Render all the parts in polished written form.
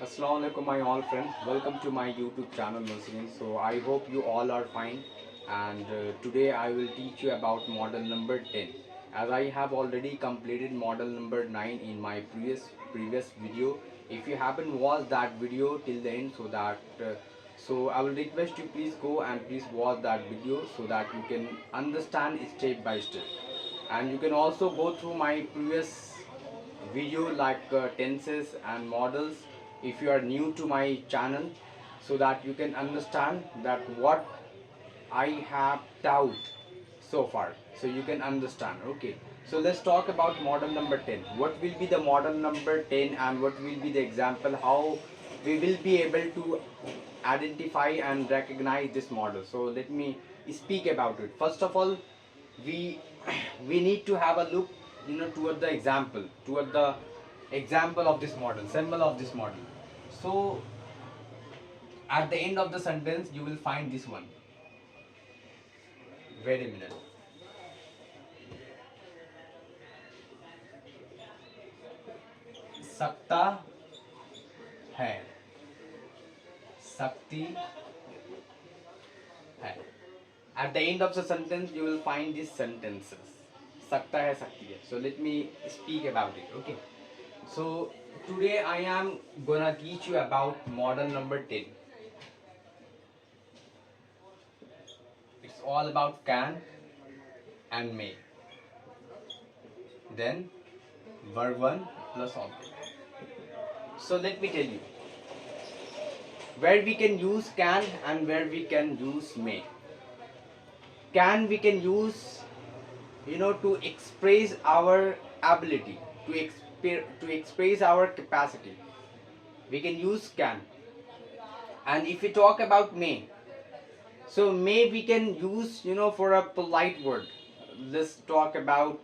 Assalamu alaikum my all friends, welcome to my YouTube channel once again. So I hope you all are fine, and today I will teach you about model number 10, as I have already completed model number 9 in my previous video. If you haven't watched that video till the end, so I will request you, please go and please watch that video so that you can understand step by step, and you can also go through my previous video like tenses and models if you are new to my channel, so that you can understand that what I have taught so far, so you can understand. Okay, so let's talk about model number 10. What will be the model number 10 and what will be the example, how we will be able to identify and recognize this model. So let me speak about it. First of all, we we need to have a look, toward the example of this model, symbol of this model. So at the end of the sentence you will find this one. Wait a minute. सकता है, सकती है. At the end of the sentence you will find these sentences. सकता है, सकती है. So let me speak about it. Okay, so today I am gonna teach you about model number 10. It's all about can and may, then verb 1 plus object. So let me tell you where we can use can and where we can use may. Can we can use, to express our ability, to express our capacity. We can use can. And if we talk about may, so may we can use, for a polite word. Let's talk about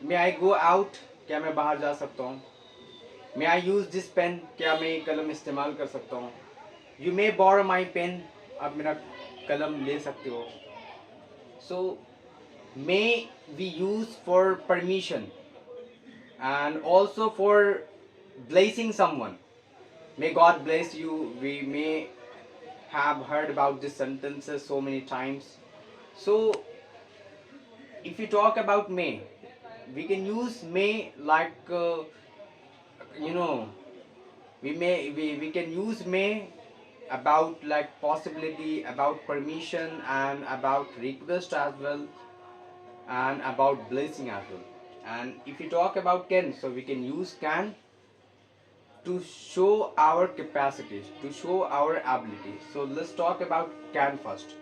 may I go out, क्या मैं बाहर जा सकता हूँ. May I use this pen, क्या मैं ये कलम इस्तेमाल कर सकता हूँ. You may borrow my pen, आप मेरा कलम ले सकते हो. So may we use for permission and also for blessing someone. May God bless you. We may have heard about these sentences so many times. So if you talk about may, we can use may like you know we can use may about like possibility, about permission, and about request as well, and about blessing as well. And if you talk about can, so we can use can to show our capacities, to show our abilities. So let's talk about can first.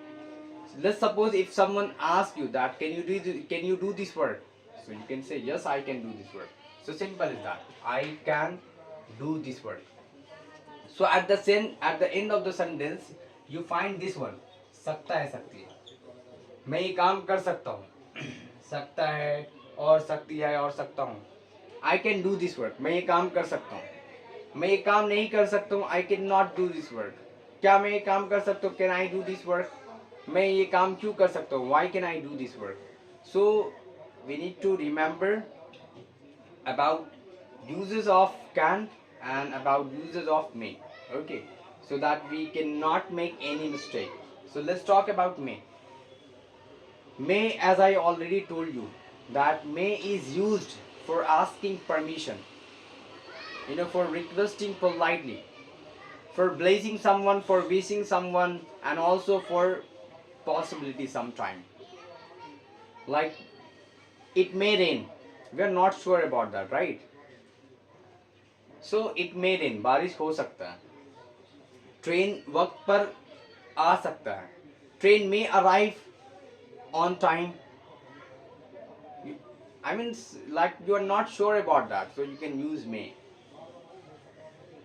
So let's suppose if someone asks you that can you do this work, so you can say yes, I can do this work. So simple is that I can do this work. So at the end of the sentence you find this one, सकता है, सकती है. मैं ये काम कर सकता हूँ. सकता है और सकती है और सकता हूँ. I can do this work. मैं ये काम कर सकता हूँ. मैं ये काम नहीं कर सकता हूँ. I cannot do this work. क्या मैं ये काम कर सकता हूँ? Can I do this work? मैं ये काम क्यों कर सकता हूँ? Why can I do this work? So we need to remember about uses of can and about uses of may. Okay, so that we cannot make any mistake. So let's talk about may. May, as I already told you, that may is used for asking permission, for requesting politely, for blessing someone, for wishing someone, and also for possibility sometime. Like it may rain. We are not sure about that, right? So it may rain. बारिश हो सकता है. Train वक्त पर आ सकता है. Train may arrive on time. I mean, like you are not sure about that, so you can use may.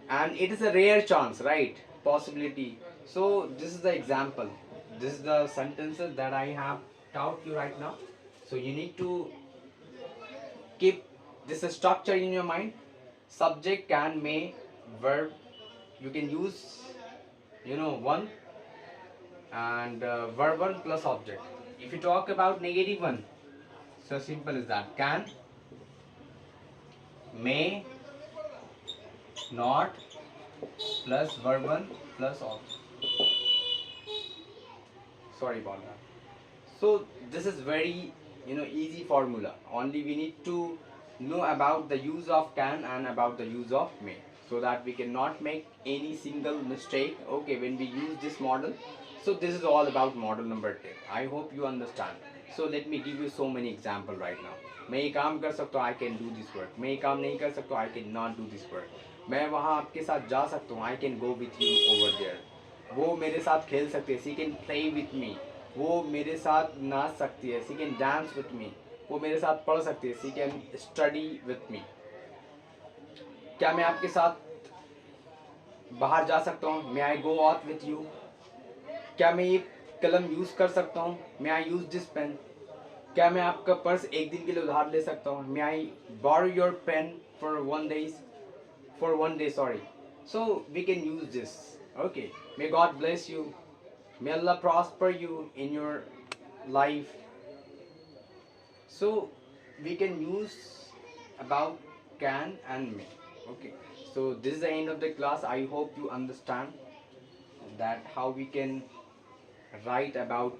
And it is a rare chance, right? Possibility. So this is the example. This is the sentences that I have taught you right now. So you need to keep this structure in your mind. Subject, can, may, verb. You can use, one, and verb 1 plus object. If you talk about negative one, so simple as that. Can, may, not plus verb 1 plus object. Sorry about that. So this is very easy formula. Only we need to know about the use of can and about the use of may, so that we cannot make any single mistake. Okay, when we use this model. So this is all about model number 10. I hope you understand. So let me give you so many example right now. मैं ये काम कर सकता हूँ, I can do this work. मैं ये काम नहीं कर सकता हूँ, I can not do this work. मैं वहाँ आपके साथ जा सकता हूँ, I can go with you over there. वो मेरे साथ खेल सकते हैं, she can play with me. वो मेरे साथ नाच सकती है, she can dance with me. वो मेरे साथ पढ़ सकती है, she can study with me. क्या मैं आपके साथ बाहर जा सकता हूँ? May I go out with you? क्या मैं ये कलम यूज़ कर सकता हूँ? May I use this pen? क्या मैं आपका पर्स एक दिन के लिए उधार ले सकता हूँ? May I borrow your pen for 1 day? For 1 day, sorry. So we can use this. Okay. May God bless you. May Allah prosper you in your life. So we can use about can and may. Okay. So this is the end of the class. I hope you understand that how we can write about,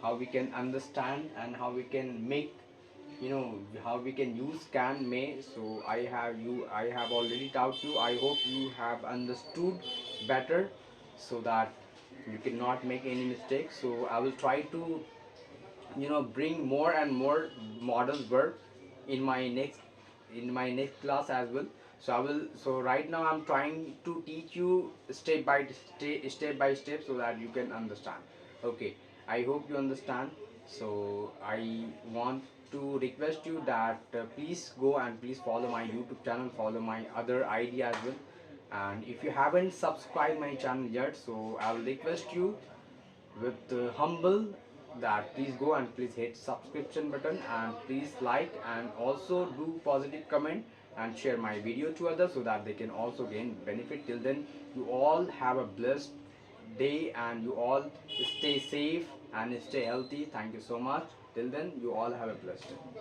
how we can understand, and how we can make, how we can use can may. So I have already taught you. I hope you have understood better, so that you cannot make any mistakes. So I will try to bring more and more model verb in my next class as well. So I will, so right now I'm trying to teach you step by step, so that you can understand. Okay, I hope you understand. So I want to request you that please go and please follow my YouTube channel, follow my other ID as well. And if you haven't subscribed my channel yet, so I will request you with humble that please go and please hit subscription button, and please like, and also do positive comment and share my video to others, so that they can also gain benefit. Till then, you all have a blessed day, and you all stay safe and stay healthy. Thank you so much. Till then, you all have a blessed day.